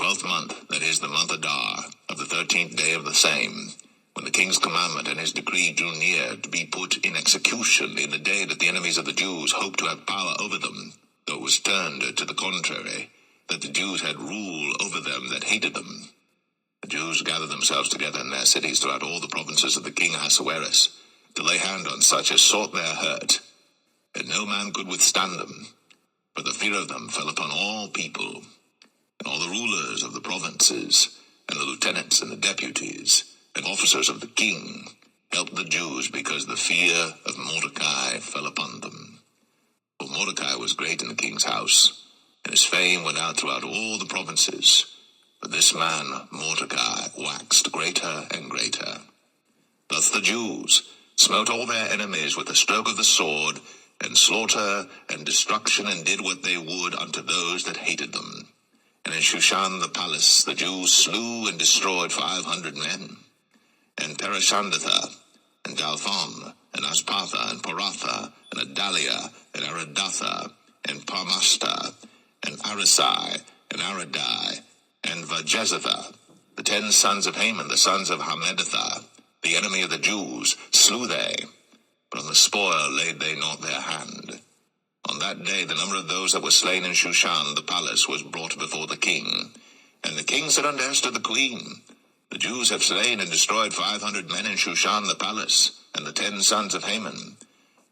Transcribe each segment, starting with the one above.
12th month, that is, the month Adar, of the 13th day of the same, when the king's commandment and his decree drew near to be put in execution in the day that the enemies of the Jews hoped to have power over them, though it was turned to the contrary, that the Jews had rule over them that hated them. The Jews gathered themselves together in their cities throughout all the provinces of the king Ahasuerus, to lay hand on such as sought their hurt, and no man could withstand them, for the fear of them fell upon all people, and all the rulers of the provinces, and the lieutenants and the deputies, and officers of the king, helped the Jews because the fear of Mordecai fell upon them. For Mordecai was great in the king's house, and his fame went out throughout all the provinces. But this man, Mordecai, waxed greater and greater. Thus the Jews smote all their enemies with the stroke of the sword, and slaughter and destruction, and did what they would unto those that hated them. And in Shushan the palace the Jews slew and destroyed 500 men. And Pereshandatha, and Dalphon, and Aspartha, and Poratha, and Adalia, and Aridatha, and Parmasta, and Arisai, and Aradai, and Vajezatha, the 10 sons of Haman, the sons of Hammedatha, the enemy of the Jews, slew they, but on the spoil laid they not their hand. On that day the number of those that were slain in Shushan the palace was brought before the king. And the king said unto Esther the queen, The Jews have slain and destroyed 500 men in Shushan the palace, and the 10 sons of Haman.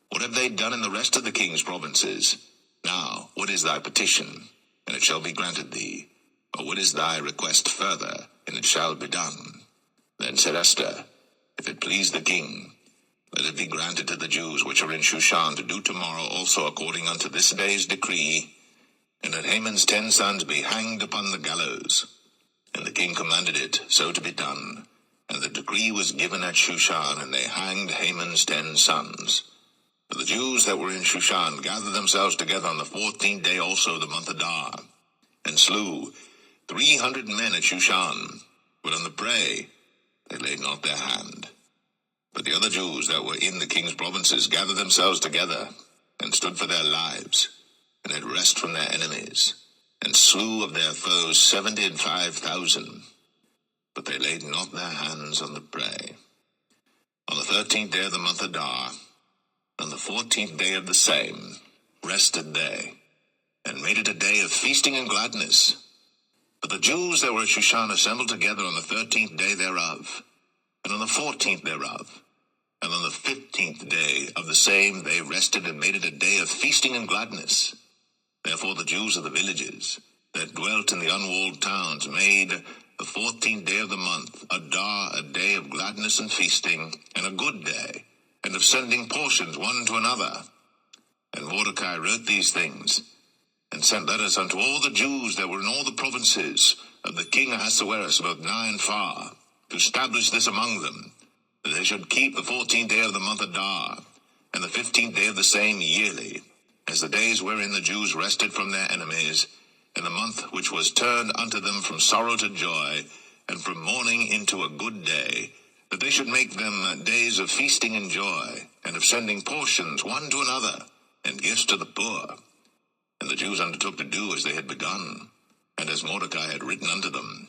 What have they done in the rest of the king's provinces? Now, what is thy petition? And it shall be granted thee. Or what is thy request further? And it shall be done. Then said Esther, If it please the king, let it be granted to the Jews which are in Shushan to do tomorrow also according unto this day's decree, and that Haman's 10 sons be hanged upon the gallows. And the king commanded it so to be done. And the decree was given at Shushan, and they hanged Haman's 10 sons. But the Jews that were in Shushan gathered themselves together on the 14th day also of the month Adar, and slew 300 men at Shushan, but on the prey they laid not their hand. But the other Jews that were in the king's provinces gathered themselves together, and stood for their lives, and had rest from their enemies, and slew of their foes 75,000. But they laid not their hands on the prey. On the 13th day of the month Adar, on the 14th day of the same, rested they, and made it a day of feasting and gladness. But the Jews that were at Shushan assembled together on the 13th day thereof, and on the 14th thereof, and on the 15th day of the same they rested, and made it a day of feasting and gladness. Therefore the Jews of the villages that dwelt in the unwalled towns made the 14th day of the month Adar a day of gladness and feasting, and a good day, and of sending portions one to another. And Mordecai wrote these things, and sent letters unto all the Jews that were in all the provinces of the king Ahasuerus, both nigh and far, to establish this among them, that they should keep the 14th day of the month Adar, and the 15th day of the same yearly, as the days wherein the Jews rested from their enemies, and the month which was turned unto them from sorrow to joy, and from mourning into a good day, that they should make them days of feasting and joy, and of sending portions one to another, and gifts to the poor. And the Jews undertook to do as they had begun, and as Mordecai had written unto them,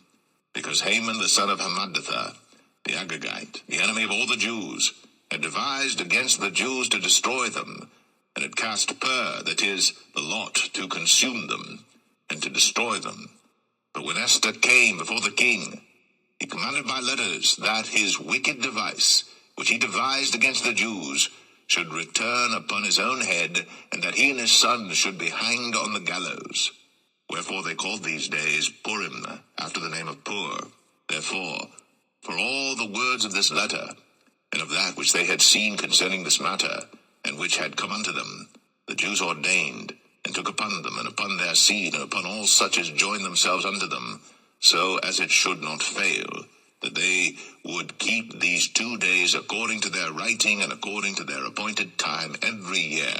because Haman the son of Hammedatha, the Agagite, the enemy of all the Jews, had devised against the Jews to destroy them, and had cast pur, that is, the lot, to consume them, and to destroy them. But when Esther came before the king, he commanded by letters that his wicked device, which he devised against the Jews, should return upon his own head, and that he and his sons should be hanged on the gallows. Wherefore they called these days Purim, after the name of Pur. Therefore, for all the words of this letter, and of that which they had seen concerning this matter, and which had come unto them, the Jews ordained, and took upon them, and upon their seed, and upon all such as joined themselves unto them, so as it should not fail, that they would keep these 2 days according to their writing, and according to their appointed time every year,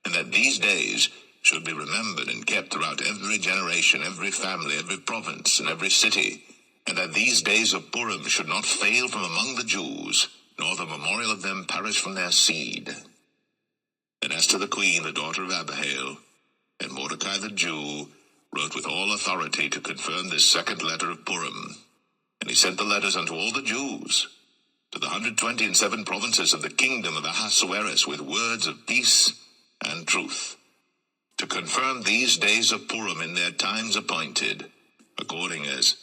and that these days should be remembered and kept throughout every generation, every family, every province, and every city, and that these days of Purim should not fail from among the Jews, nor the memorial of them perish from their seed. And Esther the queen, the daughter of Abihail, and Mordecai the Jew, wrote with all authority to confirm this second letter of Purim. And he sent the letters unto all the Jews, to the 127 provinces of the kingdom of Ahasuerus, with words of peace and truth, to confirm these days of Purim in their times appointed, according as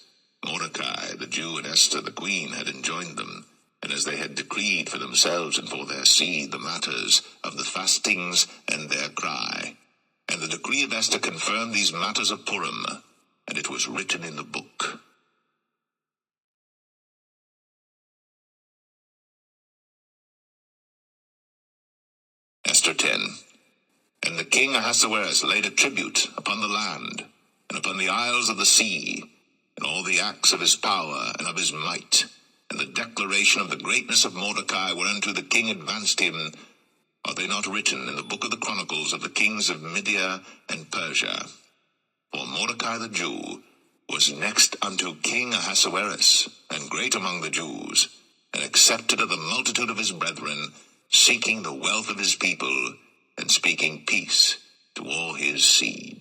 Mordecai the Jew and Esther the queen had enjoined them, and as they had decreed for themselves and for their seed the matters of the fastings and their cry. And the decree of Esther confirmed these matters of Purim, and it was written in the book. Esther 10. And the king Ahasuerus laid a tribute upon the land, and upon the isles of the sea, and all the acts of his power and of his might, and the declaration of the greatness of Mordecai whereunto the king advanced him, are they not written in the book of the chronicles of the kings of Media and Persia? For Mordecai the Jew was next unto King Ahasuerus, and great among the Jews, and accepted of the multitude of his brethren, seeking the wealth of his people, and speaking peace to all his seed.